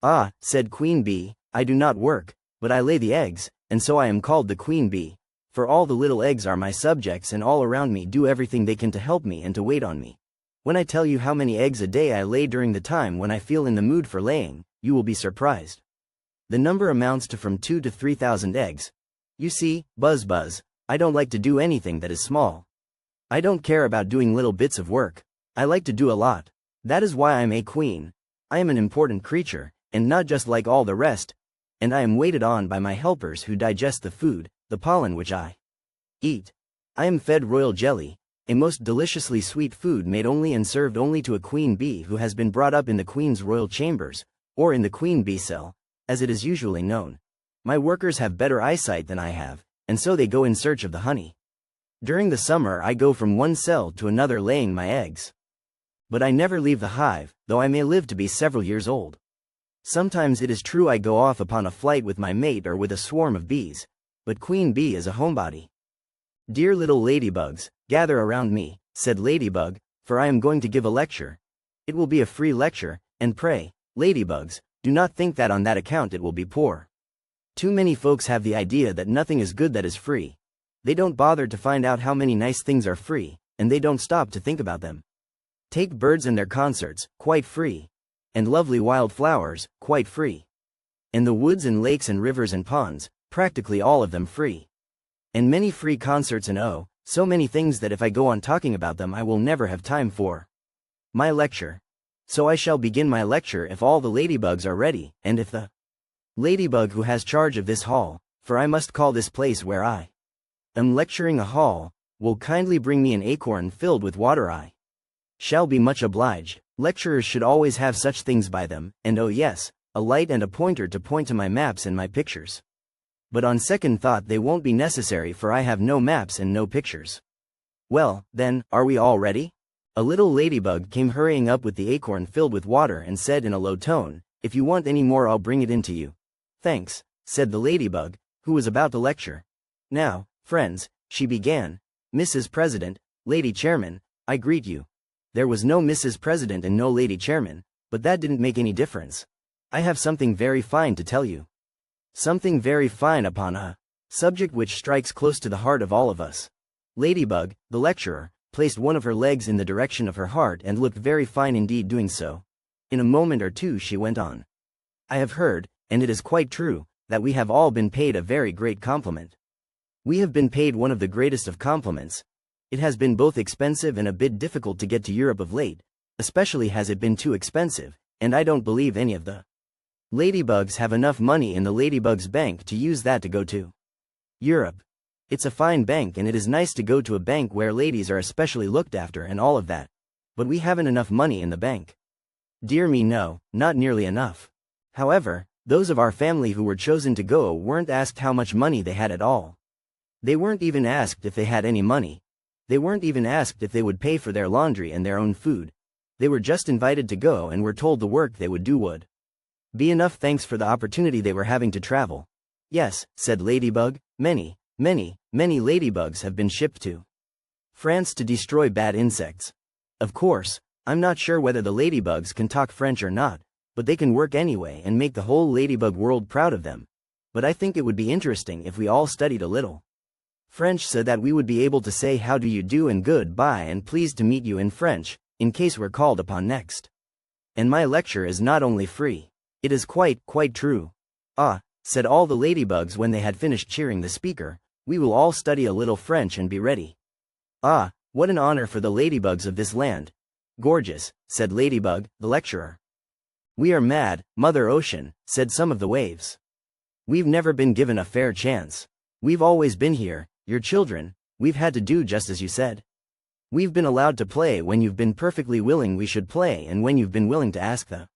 Ah, said Queen Bee, I do not work, but I lay the eggs, and so I am called the Queen Bee, for all the little eggs are my subjects and all around me do everything they can to help me and to wait on me. When I tell you how many eggs a day I lay during the time when I feel in the mood for laying, you will be surprised. The number amounts to from 2 to 3,000 eggs. You see, Buzz, I don't like to do anything that is small. I don't care about doing little bits of work. I like to do a lot. That is why I'm a queen. I am an important creature, and not just like all the rest, and I am waited on by my helpers who digest the food, the pollen which I eat. I am fed royal jelly, a most deliciously sweet food made only and served only to a queen bee who has been brought up in the queen's royal chambers, or in the queen bee cell, as it is usually known. My workers have better eyesight than I have, and so they go in search of the honey. During the summer I go from one cell to another laying my eggs. But I never leave the hive, though I may live to be several years old. Sometimes it is true I go off upon a flight with my mate or with a swarm of bees, but Queen Bee is a homebody. Dear little ladybugs, gather around me, said Ladybug, for I am going to give a lecture. It will be a free lecture, and pray, ladybugs, do not think that on that account it will be poor. Too many folks have the idea that nothing is good that is free. They don't bother to find out how many nice things are free, and they don't stop to think about them. Take birds and their concerts, quite free. And lovely wild flowers, quite free. And the woods and lakes and rivers and ponds, practically all of them free. And many free concerts and oh, so many things that if I go on talking about them I will never have time for my lecture. So I shall begin my lecture if all the ladybugs are ready, and if the ladybug who has charge of this hall, for I must call this place where I am lecturing a hall, will kindly bring me an acorn filled with water I shall be much obliged. Lecturers should always have such things by them, and oh yes, a light and a pointer to point to my maps and my pictures. But on second thought they won't be necessary for I have no maps and no pictures. Well, then, are we all ready? A little ladybug came hurrying up with the acorn filled with water and said in a low tone, if you want any more I'll bring it in to you. Thanks, said the ladybug, who was about to lecture. Now, friends, she began, Mrs. President, Lady Chairman, I greet you. There was no Mrs. President and no Lady Chairman, but that didn't make any difference. I have something very fine to tell you. Something very fine upon a subject which strikes close to the heart of all of us. Ladybug, the lecturer, placed one of her legs in the direction of her heart and looked very fine indeed doing so. In a moment or two she went on. I have heard, and it is quite true, that we have all been paid a very great compliment. We have been paid one of the greatest of compliments. It has been both expensive and a bit difficult to get to Europe of late, especially has it been too expensive, and I don't believe any of the ladybugs have enough money in the ladybugs bank to use that to go to Europe. It's a fine bank and it is nice to go to a bank where ladies are especially looked after and all of that. But we haven't enough money in the bank. Dear me, no, not nearly enough. However, those of our family who were chosen to go weren't asked how much money they had at all. They weren't even asked if they had any money. They weren't even asked if they would pay for their laundry and their own food. They were just invited to go and were told the work they would do would be enough thanks for the opportunity they were having to travel. Yes, said Ladybug, many ladybugs have been shipped to France to destroy bad insects. Of course, I'm not sure whether the ladybugs can talk French or not, but they can work anyway and make the whole ladybug world proud of them. But I think it would be interesting if we all studied a little French so that we would be able to say how do you do and goodbye and pleased to meet you in French, in case we're called upon next. And my lecture is not only free. It is quite true. Ah, said all the ladybugs when they had finished cheering the speaker, we will all study a little French and be ready. Ah, what an honor for the ladybugs of this land. Gorgeous, said Ladybug, the lecturer. We are mad, Mother Ocean, said some of the waves. We've never been given a fair chance. We've always been here, your children, we've had to do just as you said. We've been allowed to play when you've been perfectly willing we should play and when you've been willing to ask the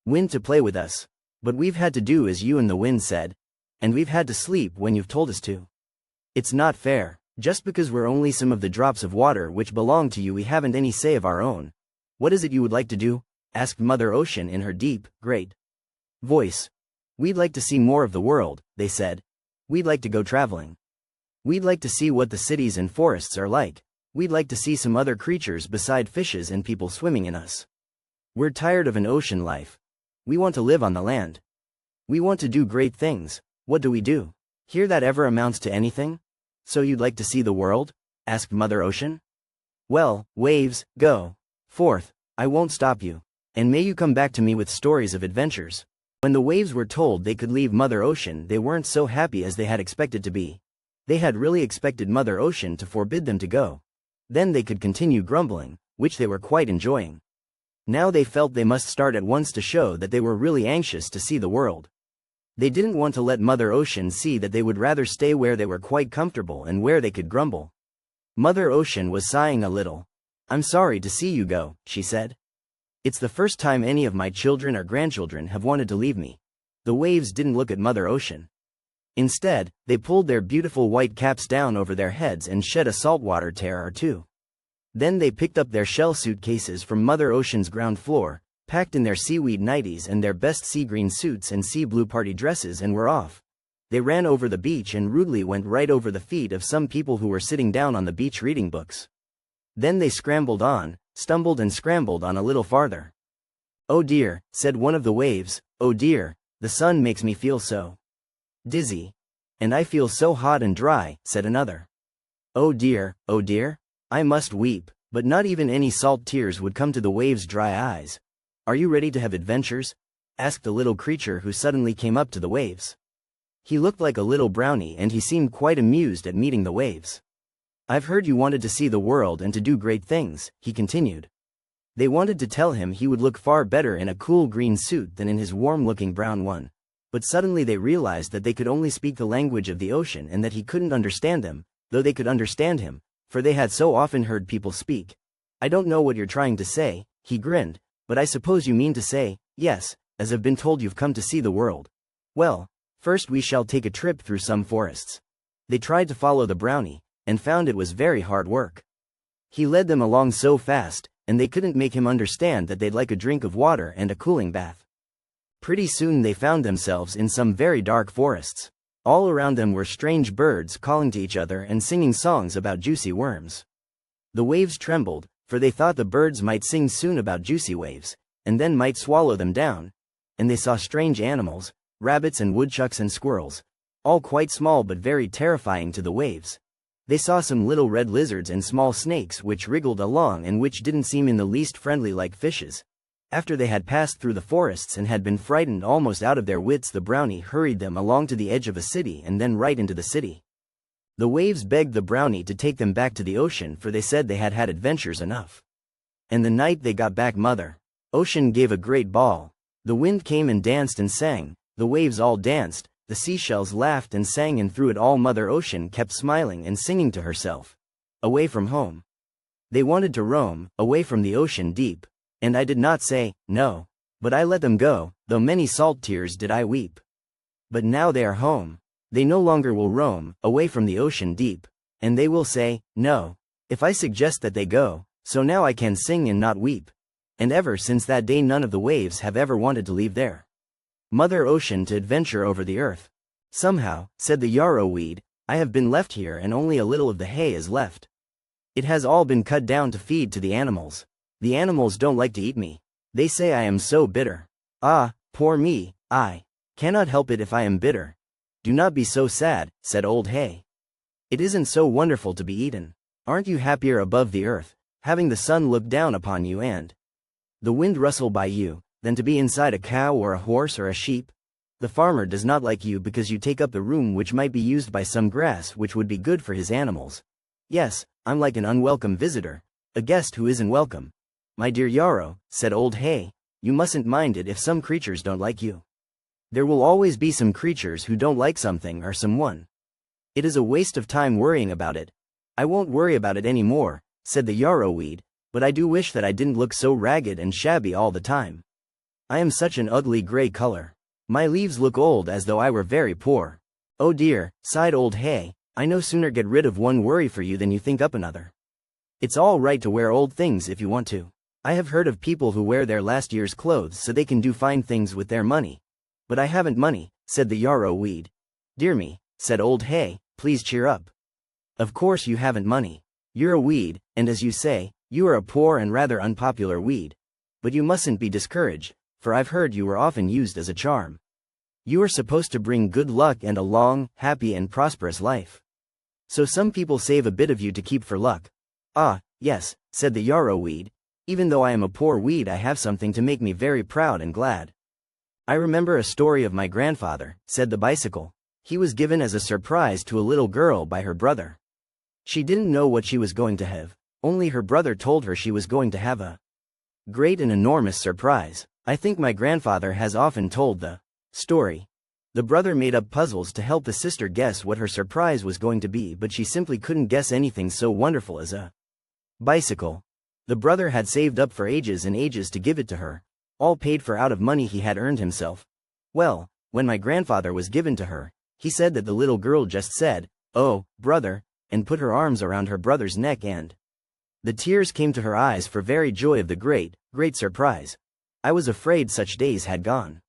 wind to play with us. But we've had to do as you and the wind said. And we've had to sleep when you've told us to. It's not fair. Just because we're only some of the drops of water which belong to you we haven't any say of our own. What is it you would like to do? Asked Mother Ocean in her deep, great voice. We'd like to see more of the world, they said. We'd like to go traveling. We'd like to see what the cities and forests are like. We'd like to see some other creatures beside fishes and people swimming in us. We're tired of an ocean life. We want to live on the land. We want to do great things. What do we do? Hear that ever amounts to anything? So you'd like to see the world? Asked Mother Ocean. Well, waves, go forth. I won't stop you. And may you come back to me with stories of adventures. When the waves were told they could leave Mother Ocean, they weren't so happy as they had expected to be. They had really expected Mother Ocean to forbid them to go. Then they could continue grumbling, which they were quite enjoying. Now they felt they must start at once to show that they were really anxious to see the world. They didn't want to let Mother Ocean see that they would rather stay where they were quite comfortable and where they could grumble. Mother Ocean was sighing a little. I'm sorry to see you go, she said. It's the first time any of my children or grandchildren have wanted to leave me. The waves didn't look at Mother Ocean. Instead, they pulled their beautiful white caps down over their heads and shed a saltwater tear or two. Then they picked up their shell suitcases from Mother Ocean's ground floor, packed in their seaweed nighties and their best sea green suits and sea blue party dresses, and were off. They ran over the beach and rudely went right over the feet of some people who were sitting down on the beach reading books. Then they scrambled on, stumbled and scrambled on a little farther. Oh dear, said one of the waves, oh dear, the sun makes me feel so dizzy. And I feel so hot and dry, said another. Oh dear, I must weep, but not even any salt tears would come to the waves' dry eyes. Are you ready to have adventures? Asked a little creature who suddenly came up to the waves. He looked like a little brownie and he seemed quite amused at meeting the waves. I've heard you wanted to see the world and to do great things, he continued. They wanted to tell him he would look far better in a cool green suit than in his warm-looking brown one. But suddenly they realized that they could only speak the language of the ocean and that he couldn't understand them, though they could understand him, for they had so often heard people speak. I don't know what you're trying to say, he grinned, but I suppose you mean to say, yes, as I've been told you've come to see the world. Well, first we shall take a trip through some forests. They tried to follow the brownie, and found it was very hard work. He led them along so fast, and they couldn't make him understand that they'd like a drink of water and a cooling bath. Pretty soon they found themselves in some very dark forests. All around them were strange birds calling to each other and singing songs about juicy worms. The waves trembled, for they thought the birds might sing soon about juicy waves, and then might swallow them down. And they saw strange animals, rabbits and woodchucks and squirrels, all quite small but very terrifying to the waves. They saw some little red lizards and small snakes which wriggled along and which didn't seem in the least friendly like fishes. After they had passed through the forests and had been frightened almost out of their wits, the brownie hurried them along to the edge of a city and then right into the city. The waves begged the brownie to take them back to the ocean, for they said they had had adventures enough. And the night they got back, Mother Ocean gave a great ball. The wind came and danced and sang, the waves all danced, the seashells laughed and sang, and through it all Mother Ocean kept smiling and singing to herself. Away from home. They wanted to roam, away from the ocean deep. And I did not say, no. But I let them go, though many salt tears did I weep. But now they are home. They no longer will roam, away from the ocean deep. And they will say, no, if I suggest that they go, so now I can sing and not weep. And ever since that day none of the waves have ever wanted to leave there. Mother Ocean to adventure over the earth. Somehow, said the yarrow weed, I have been left here and only a little of the hay is left. It has all been cut down to feed to the animals. The animals don't like to eat me. They say I am so bitter. Ah, poor me, I cannot help it if I am bitter. Do not be so sad, said old hay. It isn't so wonderful to be eaten. Aren't you happier above the earth, having the sun look down upon you and the wind rustle by you, than to be inside a cow or a horse or a sheep? The farmer does not like you because you take up the room which might be used by some grass which would be good for his animals. Yes, I'm like an unwelcome visitor, a guest who isn't welcome. My dear yarrow, said old hay, you mustn't mind it if some creatures don't like you. There will always be some creatures who don't like something or someone. It is a waste of time worrying about it. I won't worry about it any more, said the yarrow weed, but I do wish that I didn't look so ragged and shabby all the time. I am such an ugly gray color. My leaves look old, as though I were very poor. Oh dear, sighed old hay, I no sooner get rid of one worry for you than you think up another. It's all right to wear old things if you want to. I have heard of people who wear their last year's clothes so they can do fine things with their money. But I haven't money, said the yarrow weed. Dear me, said old hay, please cheer up. Of course you haven't money. You're a weed, and as you say, you are a poor and rather unpopular weed. But you mustn't be discouraged, for I've heard you were often used as a charm. You are supposed to bring good luck and a long, happy and prosperous life. So some people save a bit of you to keep for luck. Ah, yes, said the yarrow weed. Even though I am a poor weed, I have something to make me very proud and glad. I remember a story of my grandfather, said the bicycle. He was given as a surprise to a little girl by her brother. She didn't know what she was going to have, only her brother told her she was going to have a great and enormous surprise. I think my grandfather has often told the story. The brother made up puzzles to help the sister guess what her surprise was going to be, but she simply couldn't guess anything so wonderful as a bicycle. The brother had saved up for ages and ages to give it to her, all paid for out of money he had earned himself. Well, when my grandfather was given to her, he said that the little girl just said, "Oh, brother," and put her arms around her brother's neck, and the tears came to her eyes for very joy of the great, great surprise. I was afraid such days had gone.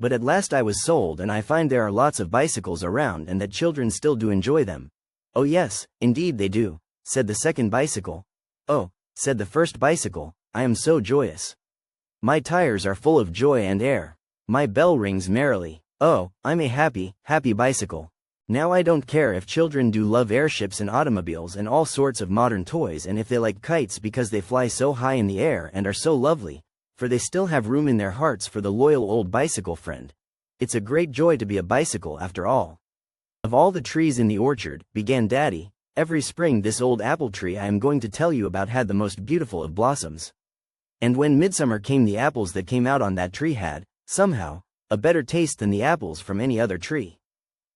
But at last I was sold, and I find there are lots of bicycles around and that children still do enjoy them. Oh yes, indeed they do, said the second bicycle. Oh, said the first bicycle, I am so joyous. My tires are full of joy and air. My bell rings merrily. Oh, I'm a happy, happy bicycle. Now I don't care if children do love airships and automobiles and all sorts of modern toys, and if they like kites because they fly so high in the air and are so lovely, for they still have room in their hearts for the loyal old bicycle friend. It's a great joy to be a bicycle after all. Of all the trees in the orchard, began Daddy, every spring this old apple tree I am going to tell you about had the most beautiful of blossoms. And when midsummer came, the apples that came out on that tree had, somehow, a better taste than the apples from any other tree.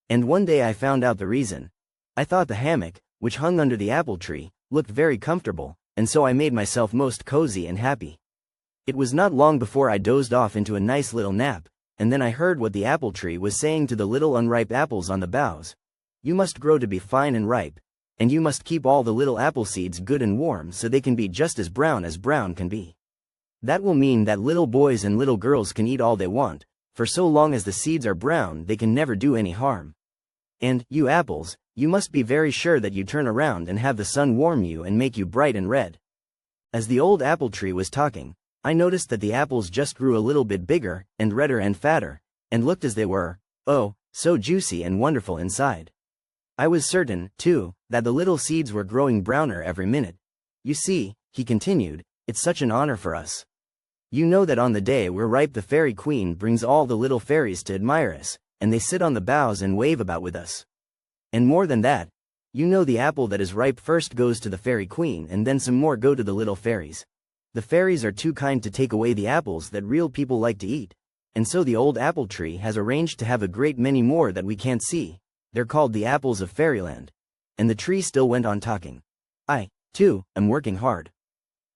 And one day I found out the reason. I thought the hammock, which hung under the apple tree, looked very comfortable, and so I made myself most cozy and happy. It was not long before I dozed off into a nice little nap, and then I heard what the apple tree was saying to the little unripe apples on the boughs. You must grow to be fine and ripe, and you must keep all the little apple seeds good and warm so they can be just as brown can be. That will mean that little boys and little girls can eat all they want, for so long as the seeds are brown they can never do any harm. And, you apples, you must be very sure that you turn around and have the sun warm you and make you bright and red. As the old apple tree was talking, I noticed that the apples just grew a little bit bigger, and redder and fatter, and looked as they were, oh, so juicy and wonderful inside. I was certain, too, that the little seeds were growing browner every minute. You see, he continued, it's such an honor for us. You know that on the day we're ripe the fairy queen brings all the little fairies to admire us, and they sit on the boughs and wave about with us. And more than that, you know the apple that is ripe first goes to the fairy queen and then some more go to the little fairies. The fairies are too kind to take away the apples that real people like to eat, and so the old apple tree has arranged to have a great many more that we can't see. They're called the apples of fairyland. And the tree still went on talking. I, too, am working hard.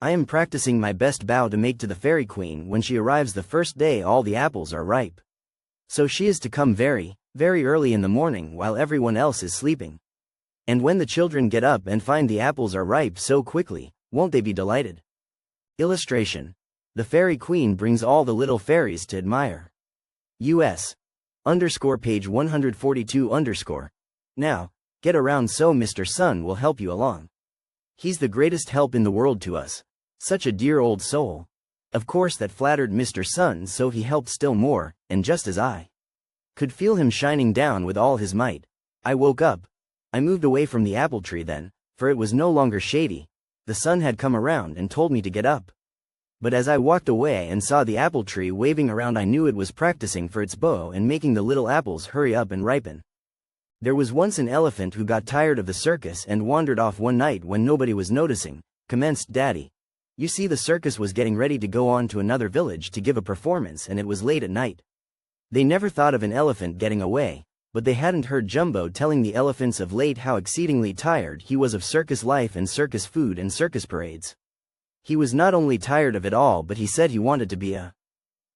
I am practicing my best bow to make to the fairy queen when she arrives the first day all the apples are ripe. So she is to come very, very early in the morning while everyone else is sleeping. And when the children get up and find the apples are ripe so quickly, won't they be delighted? Illustration. The fairy queen brings all the little fairies to admire. US. Page 142 Now, get around so Mr. Sun will help you along. He's the greatest help in the world to us. Such a dear old soul. Of course that flattered Mr. Sun, so he helped still more, and just as I could feel him shining down with all his might, I woke up. I moved away from the apple tree then, for it was no longer shady. The sun had come around and told me to get up. But as I walked away and saw the apple tree waving around, I knew it was practicing for its bow and making the little apples hurry up and ripen. There was once an elephant who got tired of the circus and wandered off one night when nobody was noticing, commenced Daddy. You see, the circus was getting ready to go on to another village to give a performance, and it was late at night. They never thought of an elephant getting away, but they hadn't heard Jumbo telling the elephants of late how exceedingly tired he was of circus life and circus food and circus parades. He was not only tired of it all, but he said he wanted to be a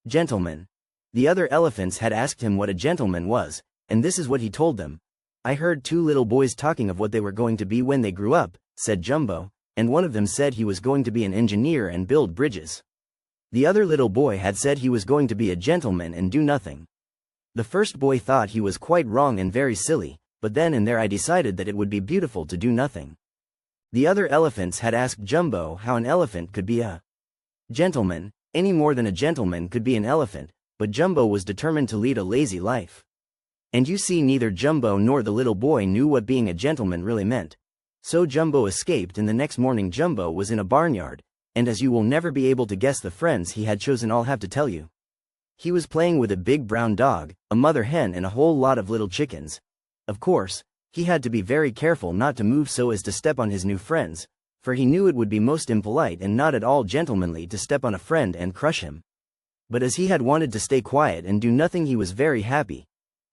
gentleman. The other elephants had asked him what a gentleman was, and this is what he told them. I heard two little boys talking of what they were going to be when they grew up, said Jumbo, and one of them said he was going to be an engineer and build bridges. The other little boy had said he was going to be a gentleman and do nothing. The first boy thought he was quite wrong and very silly, but then and there I decided that it would be beautiful to do nothing. The other elephants had asked Jumbo how an elephant could be a gentleman, any more than a gentleman could be an elephant, but Jumbo was determined to lead a lazy life. And you see, neither Jumbo nor the little boy knew what being a gentleman really meant. So Jumbo escaped, and the next morning Jumbo was in a barnyard, and as you will never be able to guess the friends he had chosen, I'll have to tell you. He was playing with a big brown dog, a mother hen, and a whole lot of little chickens. Of course, he had to be very careful not to move so as to step on his new friends, for he knew it would be most impolite and not at all gentlemanly to step on a friend and crush him. But as he had wanted to stay quiet and do nothing, he was very happy.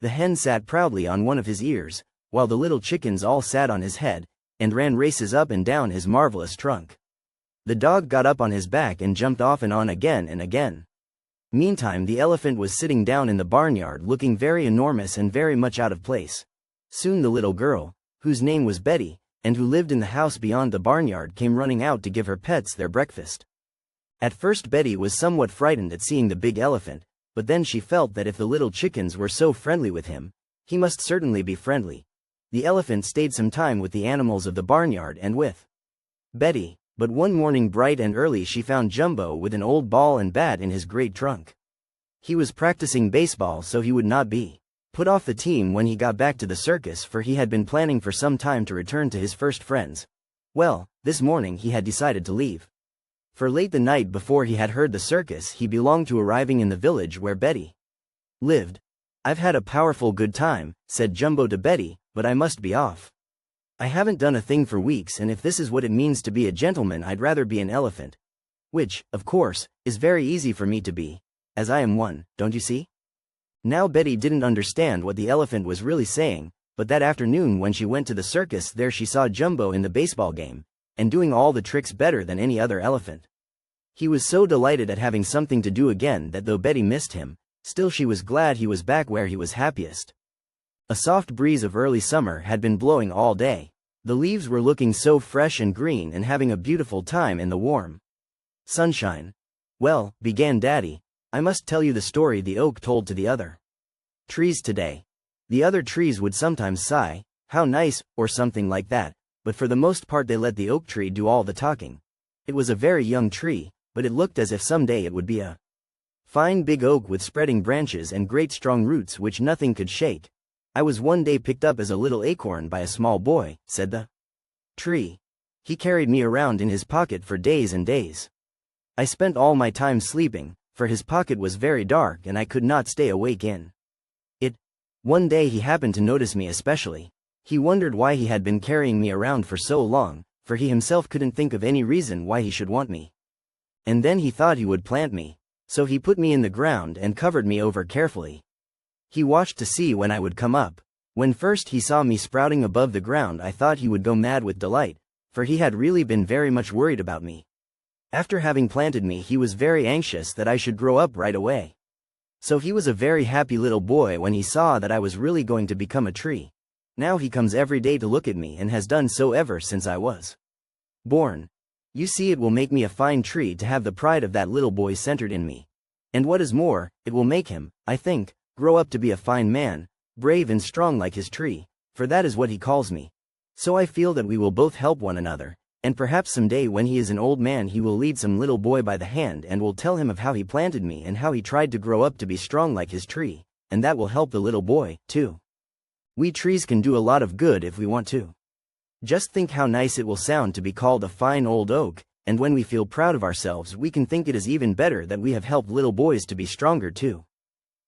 The hen sat proudly on one of his ears, while the little chickens all sat on his head, and ran races up and down his marvelous trunk. The dog got up on his back and jumped off and on again and again. Meantime, the elephant was sitting down in the barnyard looking very enormous and very much out of place. Soon the little girl, whose name was Betty, and who lived in the house beyond the barnyard, came running out to give her pets their breakfast. At first Betty was somewhat frightened at seeing the big elephant, but then she felt that if the little chickens were so friendly with him, he must certainly be friendly. The elephant stayed some time with the animals of the barnyard and with Betty, but one morning bright and early she found Jumbo with an old ball and bat in his great trunk. He was practicing baseball so he would not be put off the team when he got back to the circus, for he had been planning for some time to return to his first friends. Well, this morning he had decided to leave. For late the night before he had heard the circus he belonged to arriving in the village where Betty lived. "I've had a powerful good time," said Jumbo to Betty, "but I must be off. I haven't done a thing for weeks, and if this is what it means to be a gentleman, I'd rather be an elephant. Which, of course, is very easy for me to be, as I am one, don't you see?" Now Betty didn't understand what the elephant was really saying, but that afternoon when she went to the circus, there she saw Jumbo in the baseball game, and doing all the tricks better than any other elephant. He was so delighted at having something to do again that though Betty missed him, still she was glad he was back where he was happiest. A soft breeze of early summer had been blowing all day. The leaves were looking so fresh and green and having a beautiful time in the warm sunshine. "Well," began Daddy, "I must tell you the story the oak told to the other trees today." The other trees would sometimes sigh, "How nice," or something like that, but for the most part they let the oak tree do all the talking. It was a very young tree, but it looked as if someday it would be a fine big oak with spreading branches and great strong roots which nothing could shake. "I was one day picked up as a little acorn by a small boy," said the tree. "He carried me around in his pocket for days and days. I spent all my time sleeping, for his pocket was very dark and I could not stay awake in it. One day he happened to notice me especially. He wondered why he had been carrying me around for so long, for he himself couldn't think of any reason why he should want me. And then he thought he would plant me, so he put me in the ground and covered me over carefully. He watched to see when I would come up. When first he saw me sprouting above the ground, I thought he would go mad with delight, for he had really been very much worried about me. After having planted me, he was very anxious that I should grow up right away. So he was a very happy little boy when he saw that I was really going to become a tree. Now he comes every day to look at me and has done so ever since I was born. You see, it will make me a fine tree to have the pride of that little boy centered in me. And what is more, it will make him, I think, grow up to be a fine man, brave and strong like his tree, for that is what he calls me. So I feel that we will both help one another, and perhaps some day when he is an old man he will lead some little boy by the hand and will tell him of how he planted me and how he tried to grow up to be strong like his tree, and that will help the little boy, too. We trees can do a lot of good if we want to. Just think how nice it will sound to be called a fine old oak, and when we feel proud of ourselves we can think it is even better that we have helped little boys to be stronger too.